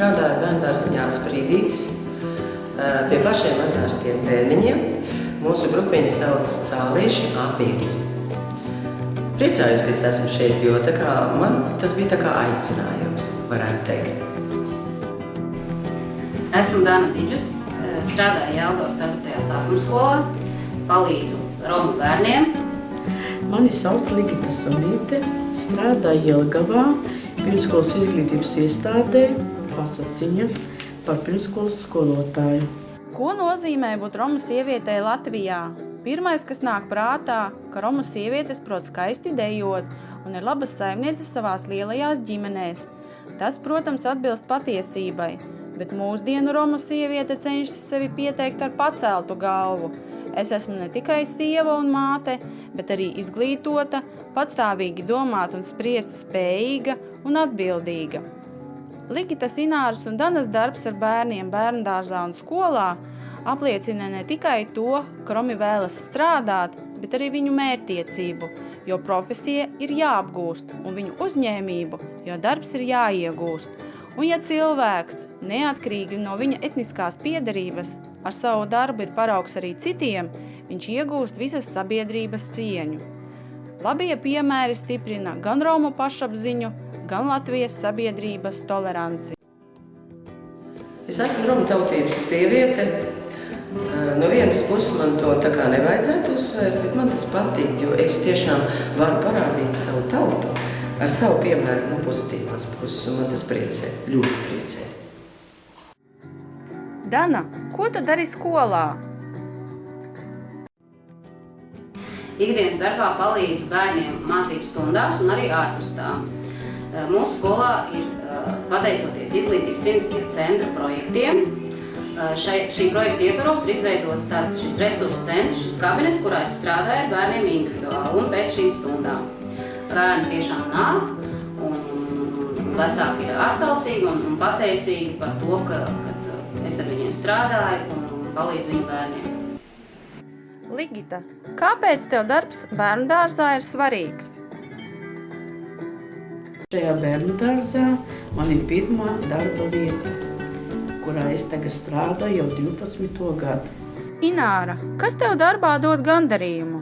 strādāju bērndārziņā Sprīdītis pie pašiem mazākiem bērniņiem. Mūsu grupiņa sauc Cālieši A5. Priecājos, ka es esmu šeit, jo man tas bija aicinājums, varētu teikt. Esmu Dana Diģus, strādāju Jelgavas 4. sākuma skolā, palīdzu romu bērniem. Mani sauc Ligita Sonīte, strādāju Jelgavā, pirmsskolas izglītības iestādē, Pasaciņa, par pirmsskolas skolotāju. Ko nozīmē būt romu sievietei Latvijā? Pirmais, kas nāk prātā, ka romu sievietes prot skaisti dejot un ir labas saimnieces savās lielajās ģimenēs. Tas, protams, atbilst patiesībai, bet mūsdienu romu sieviete cenšas sevi pieteikt ar paceltu galvu. Es esmu ne tikai sieva un māte, bet arī izglītota, patstāvīgi domāt un spriest spējīga un atbildīga. Ligitas, Ināras un Danas darbs ar bērniem bērndārzā un skolā apliecina ne tikai to, ka romi vēlas strādāt, bet arī viņu mērķtiecību, jo profesija ir jāapgūst un viņu uzņēmību, jo darbs ir jāiegūst. Un ja cilvēks, neatkarīgi no viņa etniskās piederības, ar savu darbu ir paraugs arī citiem, viņš iegūst visas sabiedrības cieņu. Labie piemēri stiprina gan romu pašapziņu, gan Latvijas sabiedrības toleranci. Es esmu romu tautības sieviete. No vienas puses man to nevajadzētu uzsvērt, bet man tas patīk, jo es tiešām varu parādīt savu tautu ar savu piemēru no pozitīvās puses, un man tas priecē, ļoti priecē. Dana, ko tu dari skolā? Ikdienas darbā palīdzu bērniem mācību stundās un arī ārpus tām. Mūsu skolā ir, pateicoties Izglītības Investīciju centra projektiem, šī projekta ietvaros ir izveidots šis resursu centrs, šis kabinets, kurā es strādāju ar bērniem individuāli un pēc šīm stundām. Bērni tiešām nāk, un vecāki ir atsaucīgi un pateicīgi par to, ka es ar viņiem strādāju un palīdzu viņu bērniem. Ligita, kāpēc tev darbs bērndārzā ir svarīgs? Šajā bērndārzā man ir pirmā darba vieta, kurā es tagad strādāju jau 12. gadu. Ināra, kas tev darbā dod gandarījumu?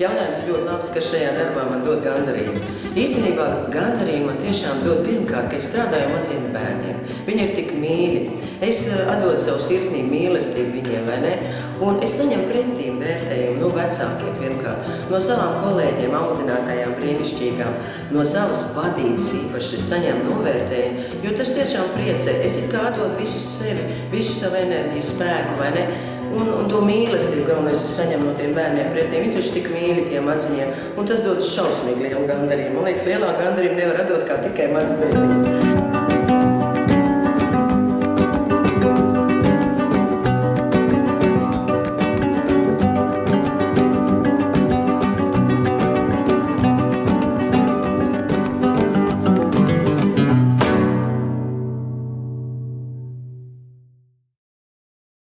Jautājums ļoti labs, kas šajā darbā man dod gandarījumu. Īstenībā gandarījumu man tiešām dod pirmkārt, ka es strādāju ar maziem bērniem. Viņi ir tik mīļi. Es atdodu savu sirsnīgu mīlestību viņiem, vai ne? Un es saņemu pretīm vērtējumu no vecākiem pirmkārt, no savām kolēģiem, audzinātājām brīnišķīgām, no savas vadības īpaši es saņemu novērtējumu, jo tas tiešām priecē. Es it kā atdodu visu sevi, visu savu enerģiju, spēku, vai ne? Un to mīlestību galvenais es saņemu no tiem bērniem pretī. Viņi taču tik mīļi tie maziņie, un tas dod šausmīgi lielu gandarījumu. Man liekas, lielāku gandarījumu nevar atdot kā tikai mazi bērni.